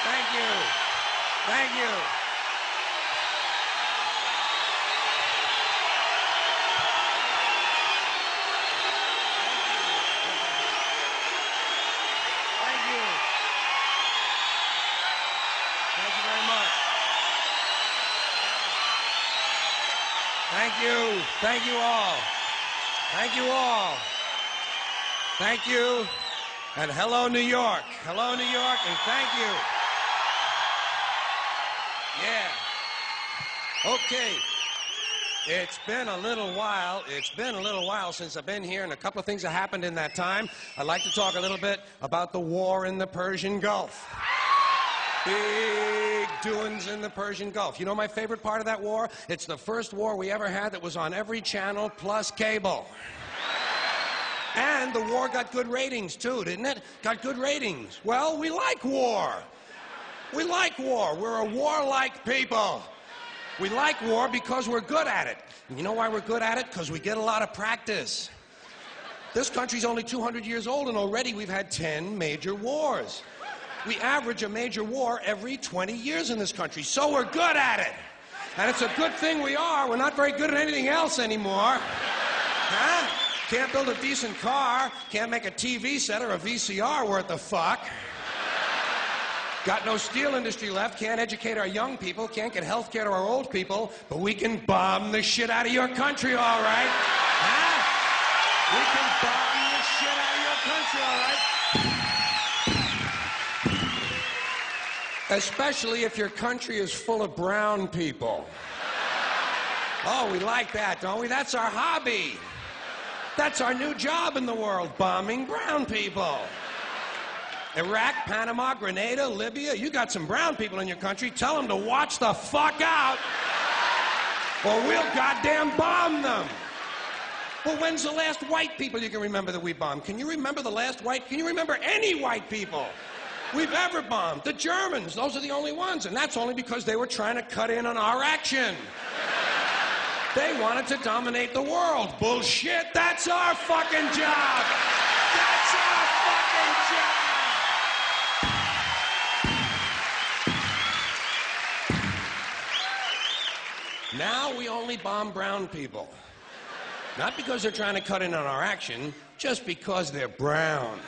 Thank you. Thank you. Thank you. Thank you very much. Thank you. Thank you all. Thank you all. Thank you. And hello, New York. Hello, New York, and thank you. Yeah. Okay. It's been a little while. It's been a little while since I've been here, and a couple of things have happened in that time. I'd like to talk a little bit about the war in the Persian Gulf. Big doings in the Persian Gulf. You know my favorite part of that war? It's the first war we ever had that was on every channel plus cable. And the war got good ratings, too, didn't it? Got good ratings. Well, we like war. We like war. We're a warlike people. We like war because we're good at it. And you know why we're good at it? Because we get a lot of practice. This country's only 200 years old, and already we've had 10 major wars. We average a major war every 20 years in this country, so we're good at it. And it's a good thing we are. We're not very good at anything else anymore. Huh? Can't build a decent car, can't make a TV set or a VCR worth the fuck. Got no steel industry left, can't educate our young people, can't get health care to our old people, but we can bomb the shit out of your country, all right? Huh? We can bomb the shit out of your country, all right? Especially if your country is full of brown people. Oh, we like that, don't we? That's our hobby. That's our new job in the world, bombing brown people. Iraq, Panama, Grenada, Libya, you got some brown people in your country, tell them to watch the fuck out, or we'll goddamn bomb them. Well, when's the last white people you can remember that we bombed? Can you remember the last white? Can you remember any white people we've ever bombed? The Germans, those are the only ones, and that's only because they were trying to cut in on our action. They wanted to dominate the world. Bullshit, that's our fucking job. That's our fucking job. Now we only bomb brown people. Not because they're trying to cut in on our action, just because they're brown.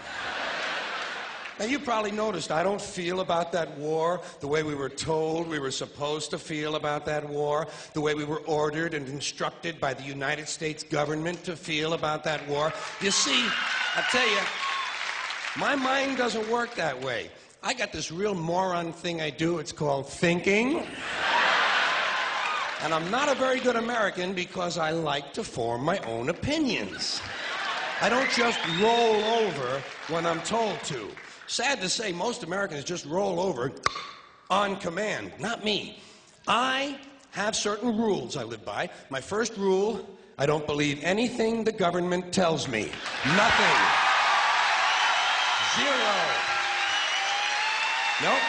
Now, you probably noticed I don't feel about that war the way we were told we were supposed to feel about that war, the way we were ordered and instructed by the United States government to feel about that war. You see, I tell you, my mind doesn't work that way. I got this real moron thing I do. It's called thinking. And I'm not a very good American because I like to form my own opinions. I don't just roll over when I'm told to. Sad to say, most Americans just roll over on command. Not me. I have certain rules I live by. My first rule, I don't believe anything the government tells me. Nothing. Zero. Nope.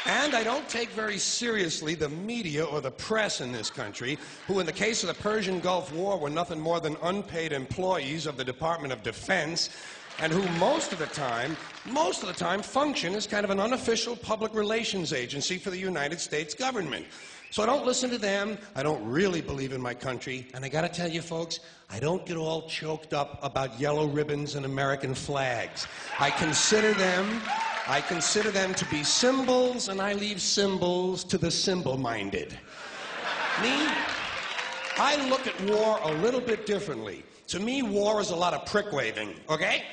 And I don't take very seriously the media or the press in this country, who in the case of the Persian Gulf War were nothing more than unpaid employees of the Department of Defense, and who most of the time function as kind of an unofficial public relations agency for the United States government. So I don't listen to them, I don't really believe in my country, and I gotta tell you folks, I don't get all choked up about yellow ribbons and American flags. I consider them to be symbols, and I leave symbols to the symbol-minded. Me, I look at war a little bit differently. To me, war is a lot of prick-waving, okay?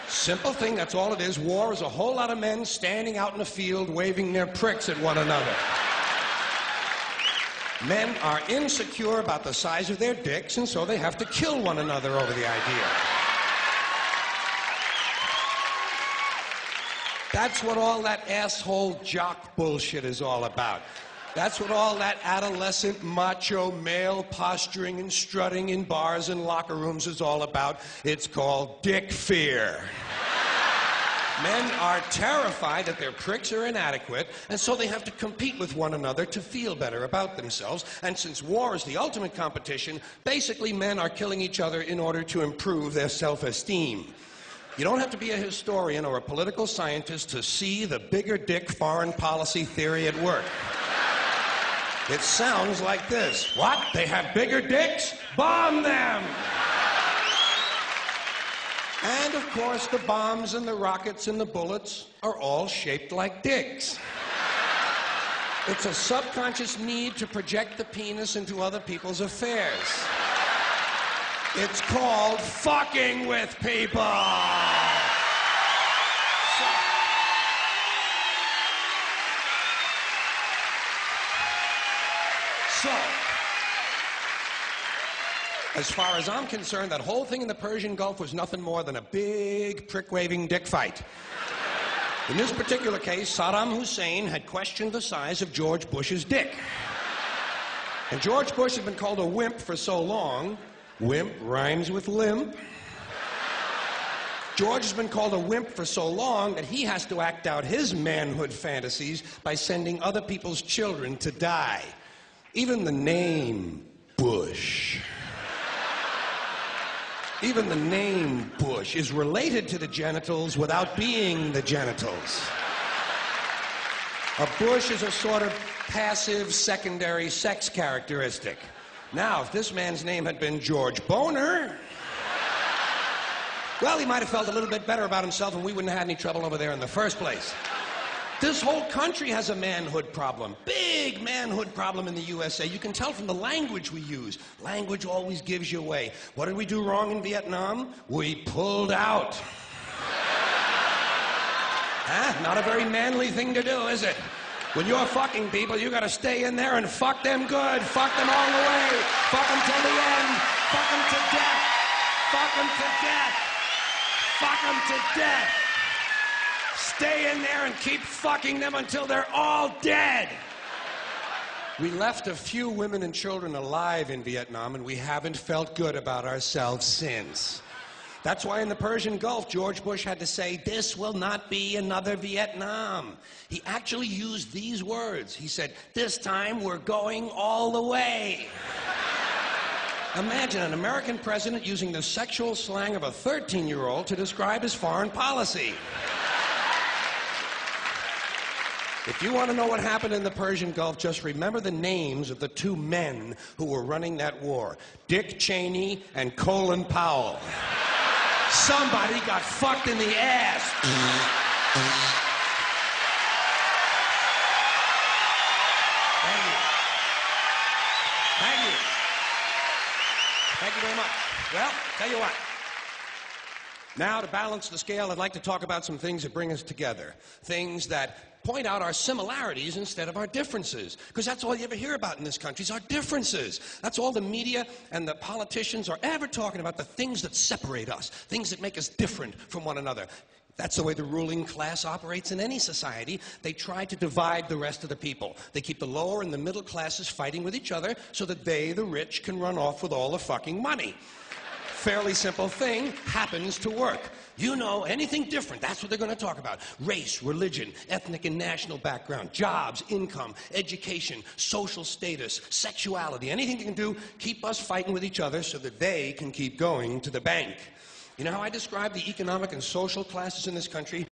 Simple thing, that's all it is. War is a whole lot of men standing out in the field waving their pricks at one another. Men are insecure about the size of their dicks, and so they have to kill one another over the idea. That's what all that asshole jock bullshit is all about. That's what all that adolescent macho male posturing and strutting in bars and locker rooms is all about. It's called dick fear. Men are terrified that their pricks are inadequate, and so they have to compete with one another to feel better about themselves. And since war is the ultimate competition, basically men are killing each other in order to improve their self-esteem. You don't have to be a historian or a political scientist to see the bigger dick foreign policy theory at work. It sounds like this. What? They have bigger dicks? Bomb them! And of course, the bombs and the rockets and the bullets are all shaped like dicks. It's a subconscious need to project the penis into other people's affairs. It's called fucking with people. So, as far as I'm concerned, that whole thing in the Persian Gulf was nothing more than a big prick-waving dick fight. In this particular case, Saddam Hussein had questioned the size of George Bush's dick. And George Bush had been called a wimp for so long. Wimp rhymes with limp. George has been called a wimp for so long that he has to act out his manhood fantasies by sending other people's children to die. Even the name Bush. Even the name Bush is related to the genitals without being the genitals. A bush is a sort of passive secondary sex characteristic. Now, if this man's name had been George Boner, well, he might have felt a little bit better about himself and we wouldn't have had any trouble over there in the first place. This whole country has a manhood problem. Big manhood problem in the USA. You can tell from the language we use. Language always gives you away. What did we do wrong in Vietnam? We pulled out. Huh? Not a very manly thing to do, is it? When you're fucking people, you gotta stay in there and fuck them good. Fuck them all the way. Fuck them till the end. Fuck them to death. Fuck them to death. Fuck them to death. Stay in there and keep fucking them until they're all dead. We left a few women and children alive in Vietnam, and we haven't felt good about ourselves since. That's why in the Persian Gulf, George Bush had to say, "This will not be another Vietnam." He actually used these words. He said, "This time we're going all the way." Imagine an American president using the sexual slang of a 13-year-old to describe his foreign policy. If you want to know what happened in the Persian Gulf, just remember the names of the two men who were running that war. Dick Cheney and Colin Powell. Somebody got fucked in the ass. Thank you. Thank you. Thank you very much. Well, tell you what. Now, to balance the scale, I'd like to talk about some things that bring us together. Things that point out our similarities instead of our differences. Because that's all you ever hear about in this country is our differences. That's all the media and the politicians are ever talking about, the things that separate us, things that make us different from one another. That's the way the ruling class operates in any society. They try to divide the rest of the people. They keep the lower and the middle classes fighting with each other so that they, the rich, can run off with all the fucking money. Fairly simple thing, happens to work. You know, anything different, that's what they're going to talk about. Race, religion, ethnic and national background, jobs, income, education, social status, sexuality, anything they can do, keep us fighting with each other so that they can keep going to the bank. You know how I describe the economic and social classes in this country?